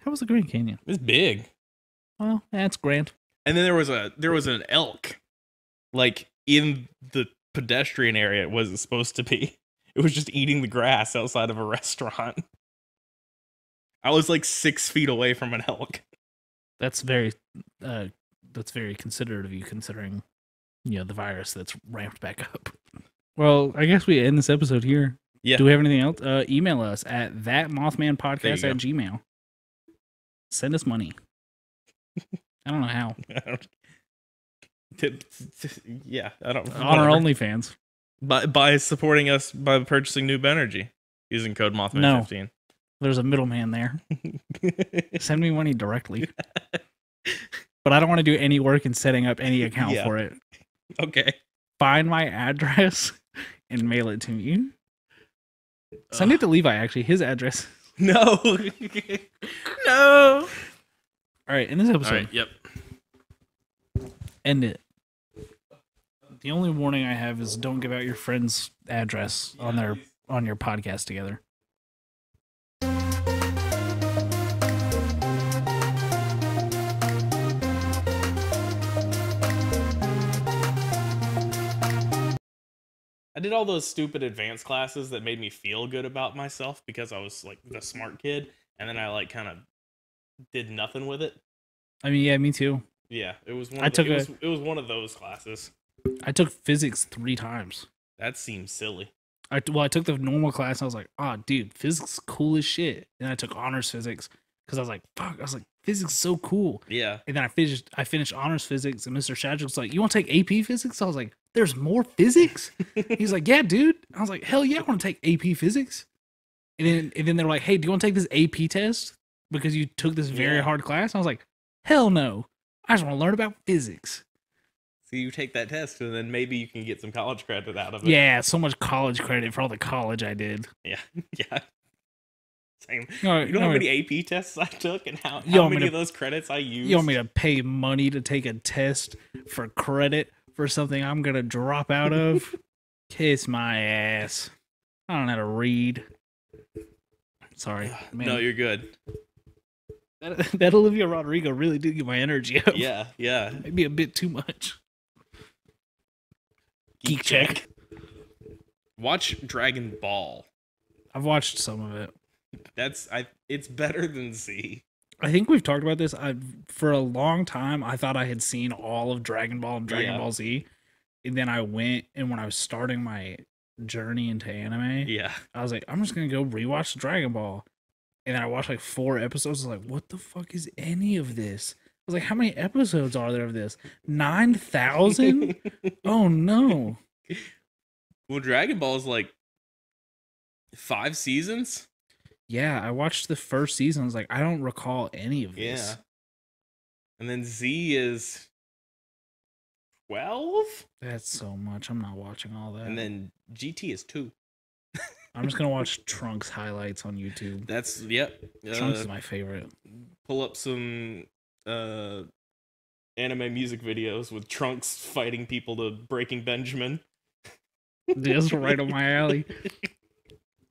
How was the Grand Canyon? It was big. Well, that's grand. And then there was an elk like in the pedestrian area it wasn't supposed to be. It was just eating the grass outside of a restaurant. I was like 6 feet away from an elk. That's very considerate of you, considering the virus that's ramped back up. Well, I guess we end this episode here. Yeah. Do we have anything else? Email us at thatmothmanpodcast@gmail.com. Send us money. I don't know how. Yeah, I don't. On our OnlyFans. By supporting us by purchasing Noob Energy using code Mothman15. No, there's a middleman there. Send me money directly. But I don't want to do any work in setting up any account for it. Okay. Find my address and mail it to me. Send it to Levi, actually. His address. No. No. All right, in this episode. All right, yep. End it. The only warning I have is don't give out your friend's address on your podcast together. I did all those stupid advanced classes that made me feel good about myself because I was like the smart kid, and then I like kind of did nothing with it. I mean, yeah, me too. Yeah, it was one. It was one of those classes. I took physics 3 times. That seems silly. I took the normal class. And I was like, oh, dude, physics is cool as shit. And I took honors physics because I was like, fuck. I was like, physics is so cool. Yeah. And then I finished honors physics, and Mr. Shadrick was like, you want to take AP physics? I was like, there's more physics? He's like, yeah, dude. I was like, hell yeah, I want to take AP physics. And then they're like, hey, do you want to take this AP test because you took this very hard class? I was like, hell no. I just want to learn about physics. So you take that test, and then maybe you can get some college credit out of it. Yeah, so much college credit for all the college I did. Yeah, yeah. Same. No, you know how many AP tests I took and how many of those credits I used? You want me to pay money to take a test for credit for something I'm going to drop out of? Kiss my ass. I don't know how to read. Sorry. Man. No, you're good. That Olivia Rodrigo really did get my energy up. Yeah, yeah. Maybe a bit too much. Geek check. Watch Dragon Ball. I've watched some of it. It's better than Z. I think we've talked about this. For a long time, I thought I had seen all of Dragon Ball and Dragon Ball Z. And then I went, and when I was starting my journey into anime, Yeah. I was like, I'm just going to go rewatch Dragon Ball. And then I watched like 4 episodes. I was like, what the fuck is any of this? I was like, how many episodes are there of this? 9,000? Oh, no. Well, Dragon Ball is like 5 seasons? Yeah, I watched the first season. I was like, I don't recall any of this. Yeah. And then Z is 12? That's so much. I'm not watching all that. And then GT is 2. I'm just going to watch Trunks highlights on YouTube. That's, yep. Trunks is my favorite. Pull up some anime music videos with Trunks fighting people to Breaking Benjamin. That's right up my alley.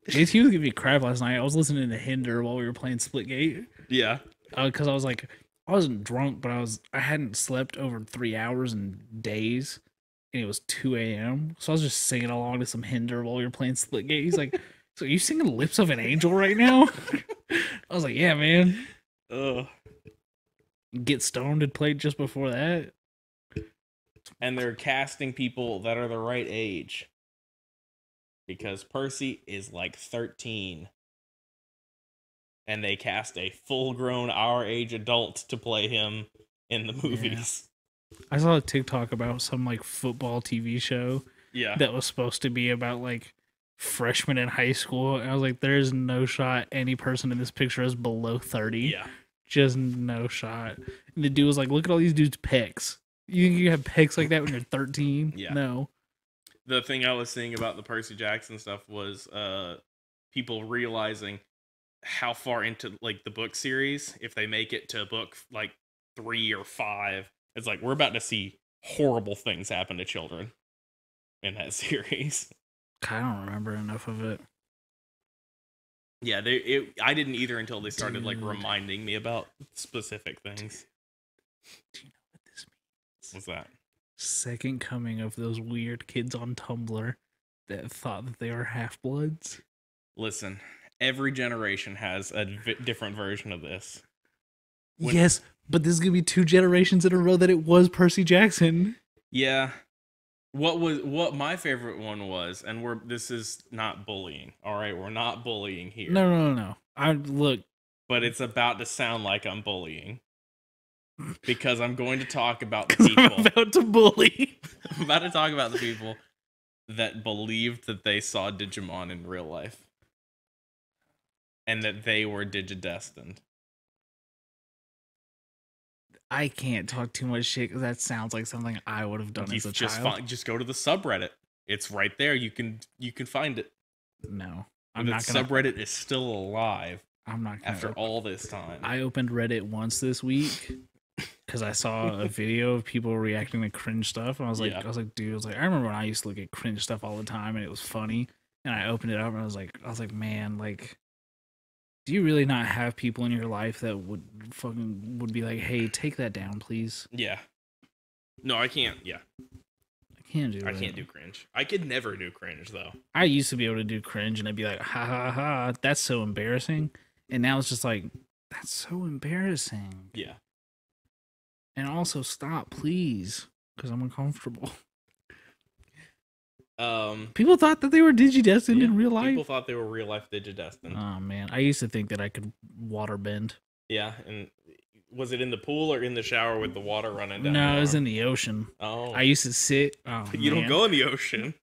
JT was giving me crap last night. I was listening to Hinder while we were playing Splitgate. Yeah. Because I was like, I wasn't drunk, but I hadn't slept over 3 hours in days, and it was 2 a.m. So I was just singing along to some Hinder while we were playing Splitgate. He's like, "So are you singing Lips of an Angel right now?" I was like, "Yeah, man." Get Stoned had played just before that. And they're casting people that are the right age. Because Percy is like 13. And they cast a full-grown, our age adult to play him in the movies. Yeah. I saw a TikTok about some like football TV show. Yeah. That was supposed to be about like freshmen in high school. And I was like, there's no shot any person in this picture is below 30. Yeah. Just no shot. And the dude was like, look at all these dudes' pecs. You think you have pecs like that when you're 13? Yeah. No. The thing I was seeing about the Percy Jackson stuff was people realizing how far into like the book series, if they make it to book like 3 or 5, it's like we're about to see horrible things happen to children in that series. I don't remember enough of it. Yeah, I didn't either until they started like reminding me about specific things. Do you know what this means? What's that? Second coming of those weird kids on Tumblr that thought that they were half-bloods. Listen, every generation has a different version of this. Yes, but this is going to be 2 generations in a row that it was Percy Jackson. Yeah. What my favorite one was, and this is not bullying, all right? We're not bullying here. No. Look. But it's about to sound like I'm bullying. Because I'm going to talk about the people. I'm about to bully. I'm about to talk about the people that believed that they saw Digimon in real life. And that they were digidestined. I can't talk too much shit because that sounds like something I would have done as a child. Just go to the subreddit. It's right there. You can find it. No. I'm not gonna. Subreddit is still alive. I'm not gonna. After all this time. I opened Reddit once this week because I saw a video of people reacting to cringe stuff. And I was like, dude, I remember when I used to look at cringe stuff all the time and it was funny. And I opened it up and I was like, man, like, do you really not have people in your life that would be like, hey, take that down, please? Yeah. No, I can't. Yeah. I can't do I can't do cringe. I could never do cringe, though. I used to be able to do cringe and I'd be like, ha ha ha, that's so embarrassing. And now it's just like, that's so embarrassing. Yeah. And also stop, please, because I'm uncomfortable. People thought that they were digidestined in real life. People thought they were real life digidestined. Oh man, I used to think that I could water bend. Yeah, and was it in the pool or in the shower with the water running down? No, it was in the ocean. Oh, I used to sit. Oh, you don't go in the ocean.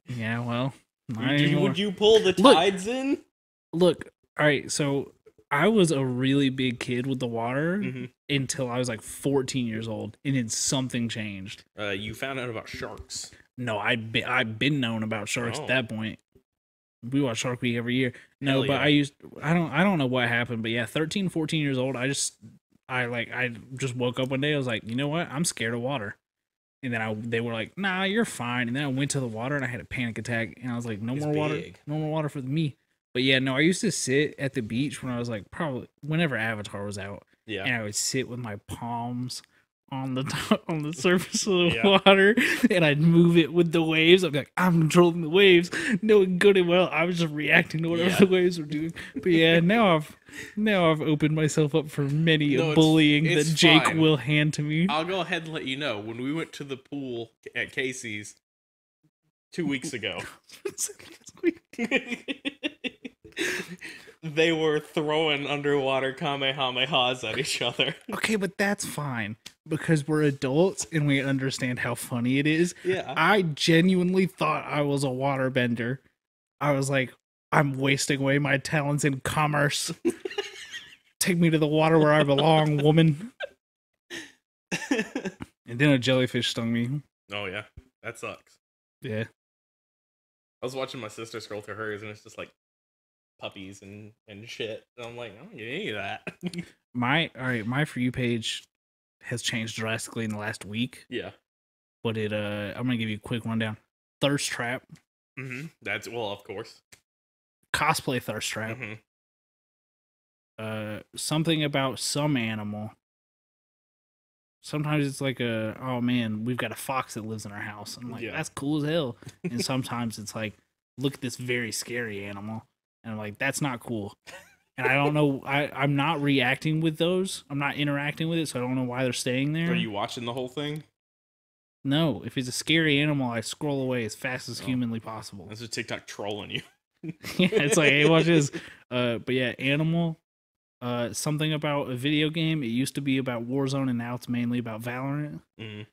Yeah, well, would you pull the tides in? Look, all right. So I was a really big kid with the water until I was like 14 years old, and then something changed. You found out about sharks. No, I've been known about sharks at that point. We watch Shark Week every year. No, but I don't know what happened, but yeah, 13, 14 years old, I just woke up one day, I was like, you know what? I'm scared of water. And then they were like, nah, you're fine. And then I went to the water and I had a panic attack and I was like, no more water for me. But yeah, no, I used to sit at the beach when I was like, probably whenever Avatar was out. Yeah. And I would sit with my palms on the surface of the Yeah. water, and I'd move it with the waves. I'd be like, I'm controlling the waves, knowing good and well I was just reacting to whatever Yeah. the waves were doing. But yeah, now I've opened myself up for many No, a it's- bullying it's that Jake fine. will hand to me. I'll go ahead and let you know. When we went to the pool at Casey's 2 weeks ago, they were throwing underwater kamehamehas at each other. Okay, but that's fine because we're adults and we understand how funny it is. Yeah. I genuinely thought I was a waterbender. I was like, I'm wasting away my talents in commerce. Take me to the water where I belong, woman. And then a jellyfish stung me. Oh, yeah. That sucks. Yeah. I was watching my sister scroll through hers, and it's just like puppies and shit. And I'm like, I don't get any of that. My For You page has changed drastically in the last week. Yeah. But I'm gonna give you a quick rundown. Thirst trap. Mm-hmm. That's, well, of course. Cosplay thirst trap. Mm-hmm. Something about some animal. Sometimes it's like oh man, we've got a fox that lives in our house. I'm like, Yeah. that's cool as hell. And sometimes it's like, look at this very scary animal. And I'm like, that's not cool. And I don't know, I'm not reacting with those. I'm not interacting with it, so I don't know why they're staying there. Are you watching the whole thing? No, if it's a scary animal, I scroll away as fast as humanly possible. That's just TikTok trolling you. Yeah, it's like, hey, watch this. But yeah, animal. Something about a video game. It used to be about Warzone, and now it's mainly about Valorant. Mm.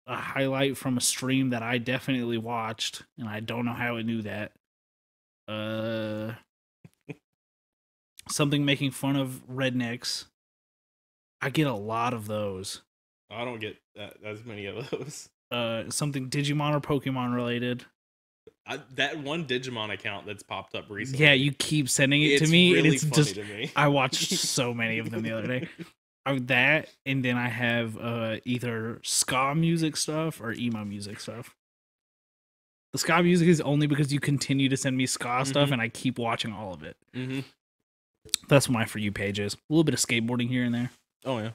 A highlight from a stream that I definitely watched, and I don't know how it knew that. Something making fun of rednecks. I get a lot of those. I don't get as many of those. Something Digimon or Pokemon related. That one Digimon account that's popped up recently. Yeah, you keep sending it to me, really and it's funny just to me. I watched so many of them the other day. That, and then I have either ska music stuff or emo music stuff. The ska music is only because you continue to send me ska stuff, and I keep watching all of it. Mm-hmm. That's what my For You page is. A little bit of skateboarding here and there. Oh yeah,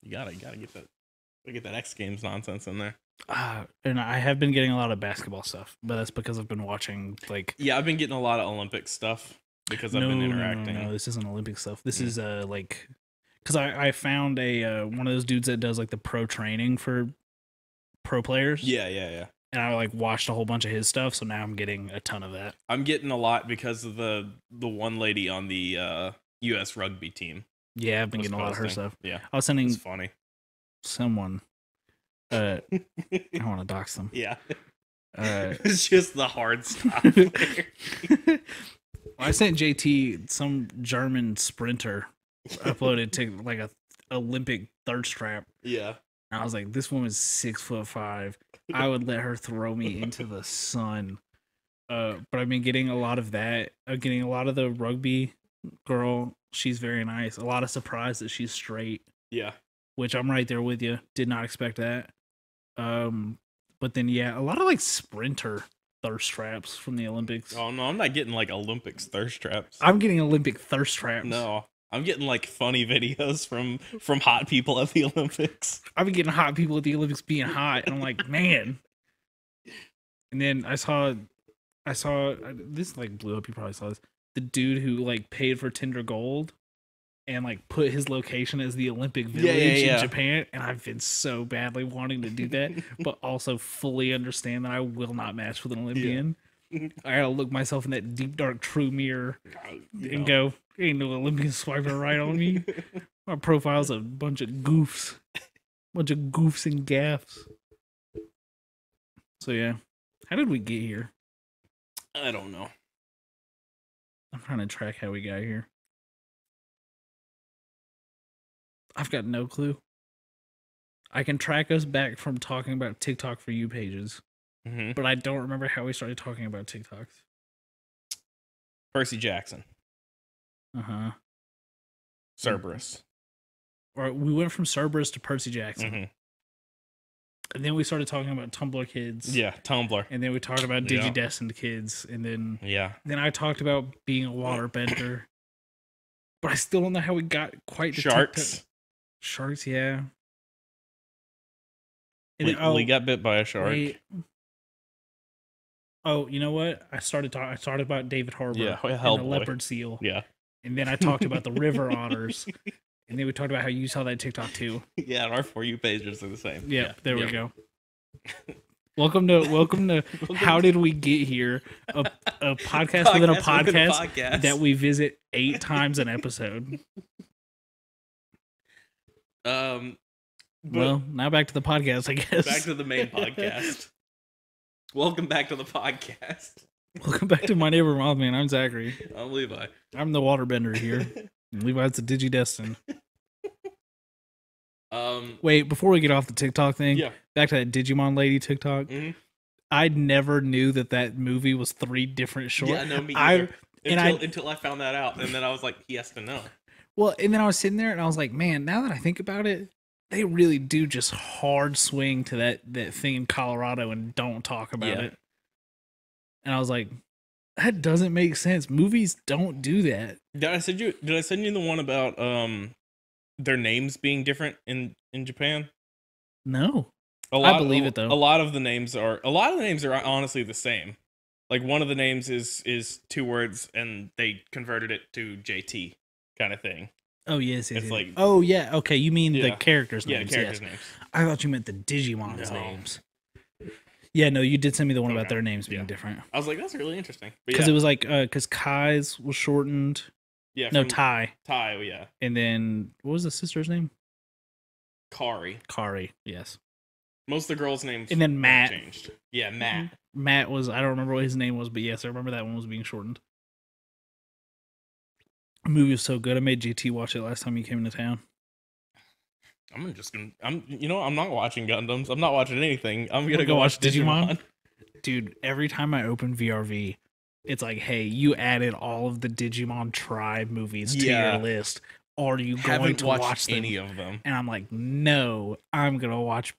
you gotta get that X Games nonsense in there. And I have been getting a lot of basketball stuff, but that's because I've been watching like. Yeah, I've been getting a lot of Olympic stuff because I've been interacting. No, this isn't Olympic stuff. This is like, because I found one of those dudes that does like the pro training for pro players. Yeah. And I like watched a whole bunch of his stuff, so now I'm getting a ton of that. I'm getting a lot because of the one lady on the U.S. rugby team. Yeah, I've been getting a lot of her stuff. Yeah, I was sending it's funny. someone. I want to dox them. Yeah, it's just the hard stop. I sent JT some German sprinter uploaded to like a Olympic thirst trap. Yeah, and I was like, this woman's 6'5". I would let her throw me into the sun. But I've been getting a lot of that. I'm getting a lot of the rugby girl. She's very nice. A lot of surprise that she's straight. Yeah. Which I'm right there with you. Did not expect that. But then yeah, a lot of like sprinter thirst traps from the Olympics. Oh no, I'm not getting like Olympics thirst traps. I'm getting Olympic thirst traps. No. I'm getting like funny videos from hot people at the Olympics. I've been getting hot people at the Olympics being hot, and I'm like, man. And then I saw this like blew up. You probably saw this. The dude who like paid for Tinder Gold and like put his location as the Olympic Village in Japan, and I've been so badly wanting to do that, but also fully understand that I will not match with an Olympian. Yeah. I gotta look myself in that deep dark true mirror and go, ain't no Olympian swiping right on me. My profile's a bunch of goofs. Bunch of goofs and gaffs. So yeah. How did we get here? I don't know. I'm trying to track how we got here. I've got no clue. I can track us back from talking about TikTok For You pages. But I don't remember how we started talking about TikToks. Percy Jackson. Cerberus. Or we went from Cerberus to Percy Jackson. And then we started talking about Tumblr kids. Yeah, Tumblr. And then we talked about Digidestined kids. And then then I talked about being a waterbender. But I still don't know how we got quite to sharks. TikTok. Sharks, yeah. Lee got bit by a shark. Wait. Oh, you know what? I started about David Harbour Yeah, and the leopard seal. Yeah. And then I talked about the river otters. And then we talked about how you saw that TikTok too. Yeah, and our For You pages are the same. Yep, there we go. Welcome to How Did We Get Here? A podcast within a podcast that we visit 8 times an episode. Well, now back to the podcast, I guess. Back to the main podcast. Welcome back to the podcast. Welcome back to My Neighbor Mothman. I'm Zachary. I'm Levi. I'm the waterbender here. And Levi's the Digidestin. Wait, before we get off the TikTok thing, back to that Digimon lady TikTok. Mm-hmm. I never knew that movie was 3 different shorts. Yeah, no, me either. Until I found that out, and then I was like, he has to know. Well, and then I was sitting there, and I was like, man, now that I think about it, they really do just hard swing to that thing in Colorado and don't talk about it. And I was like, that doesn't make sense. Movies don't do that. Did I send you the one about their names being different in Japan? No. I believe it though. A lot of the names are honestly the same. Like one of the names is 2 words and they converted it to JT kind of thing. Oh yes, it's like oh yeah, okay. You mean the characters' names? Yeah, characters' names. I thought you meant the Digimon's names. Yeah, no, you did send me the one about their names being different. I was like, that's really interesting because it was like because Kai's was shortened. Yeah, no Tai. Tai, yeah. And then what was the sister's name? Kari. Yes. Most of the girls' names. And then Matt changed. Yeah, Matt. Matt was, I don't remember what his name was, but yes, I remember that one was being shortened. The movie was so good. I made GT watch it last time he came into town. I'm not watching Gundams. I'm not watching anything. I'm gonna go watch Digimon. Dude, every time I open VRV, it's like, hey, you added all of the Digimon Tribe movies to your list. Are you going to watch any of them? And I'm like, no, I'm gonna watch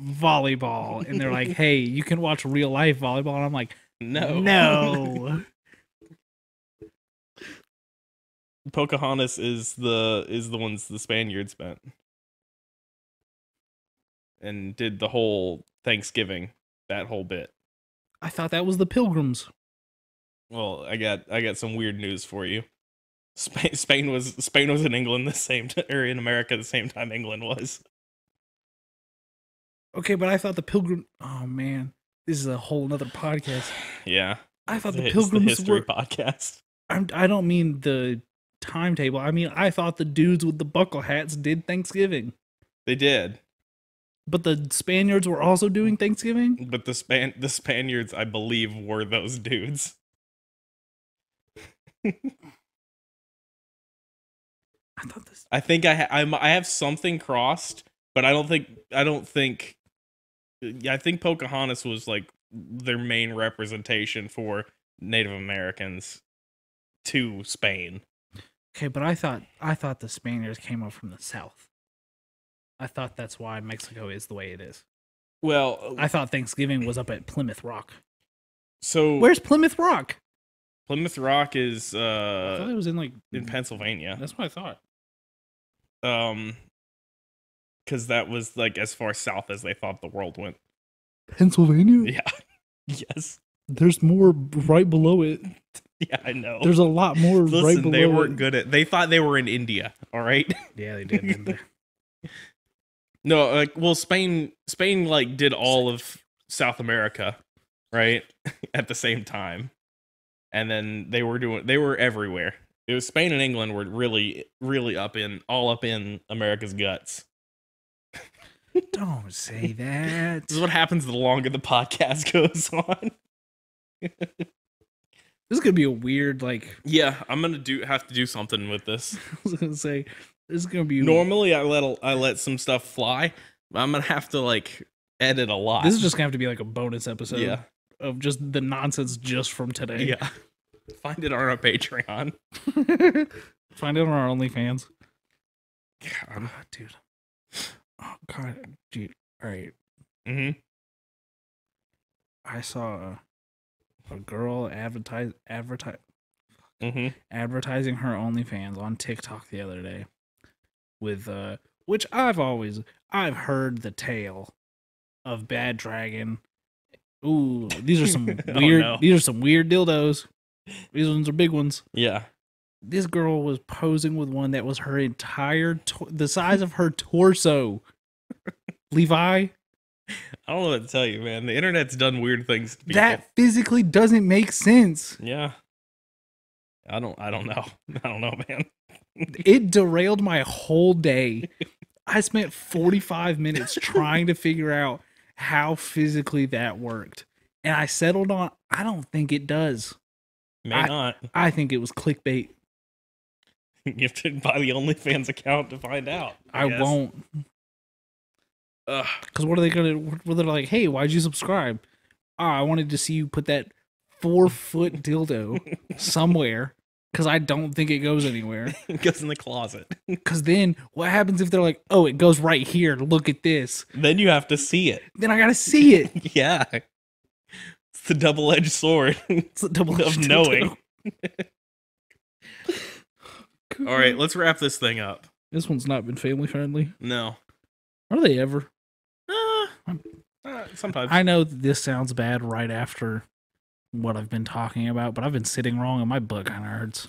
volleyball. And they're like, hey, you can watch real life volleyball. And I'm like, no. Pocahontas is the ones the Spaniards spent and did the whole Thanksgiving, that whole bit. I thought that was the Pilgrims. Well, I got some weird news for you. Spain was in England the same or in America the same time England was. Okay, but I thought the Pilgrim. Oh man, this is a whole nother podcast. Yeah, I thought the Pilgrims the history podcast. I don't mean the timetable. I mean, I thought the dudes with the buckle hats did Thanksgiving. They did. But the Spaniards were also doing Thanksgiving? But the Spaniards, I believe, were those dudes. I think I have something crossed, but I think Pocahontas was like their main representation for Native Americans to Spain. Okay, but I thought the Spaniards came up from the south. I thought that's why Mexico is the way it is. Well, I thought Thanksgiving was up at Plymouth Rock. So where's Plymouth Rock? Plymouth Rock is I thought it was in Pennsylvania. That's what I thought. Because that was like as far south as they thought the world went. Pennsylvania? Yeah. Yes. There's more right below it. Yeah, I know. There's a lot more right below it. They weren't good at. They thought they were in India. All right. Yeah, they did, didn't they? No, Spain like did all of South America, right? At the same time. And then they were everywhere. It was Spain and England were really, really all up in America's guts. Don't say that. This is what happens the longer the podcast goes on. This is gonna be a weird, like. Yeah, I'm gonna have to do something with this. I was gonna say this is gonna be. Normally, I let some stuff fly. But I'm gonna have to like edit a lot. This is just gonna have to be like a bonus episode. Yeah. Of just the nonsense just from today. Yeah. Find it on our Patreon. Find it on our OnlyFans. God, dude. Oh God, dude. All right. Mm-hmm. I saw a girl advertising her OnlyFans on TikTok the other day with which I've heard the tale of Bad Dragon. Ooh, these are some weird. no. These are some weird dildos. These ones are big ones. Yeah. This girl was posing with one that was her entire the size of her torso. Levi, I don't know what to tell you, man. The internet's done weird things to people. that physically doesn't make sense. Yeah. I don't know. I don't know, man. It derailed my whole day. I spent 45 minutes trying to figure out how physically that worked. And I settled on, I don't think it does. May not. I think it was clickbait. You have to buy the OnlyFans account to find out. I guess. won't. Because what are they going to, they're like, hey, why'd you subscribe? I wanted to see you put that 4-foot dildo somewhere. Because I don't think it goes anywhere. It goes in the closet. Because then what happens if they're like, oh, it goes right here. Look at this. Then you have to see it. Then I got to see it. Yeah. It's the double-edged sword It's the double-edged of knowing. All right, let's wrap this thing up. This one's not been family friendly. No. Are they ever? Sometimes. I know that this sounds bad right after what I've been talking about, but I've been sitting wrong and my butt kind of hurts.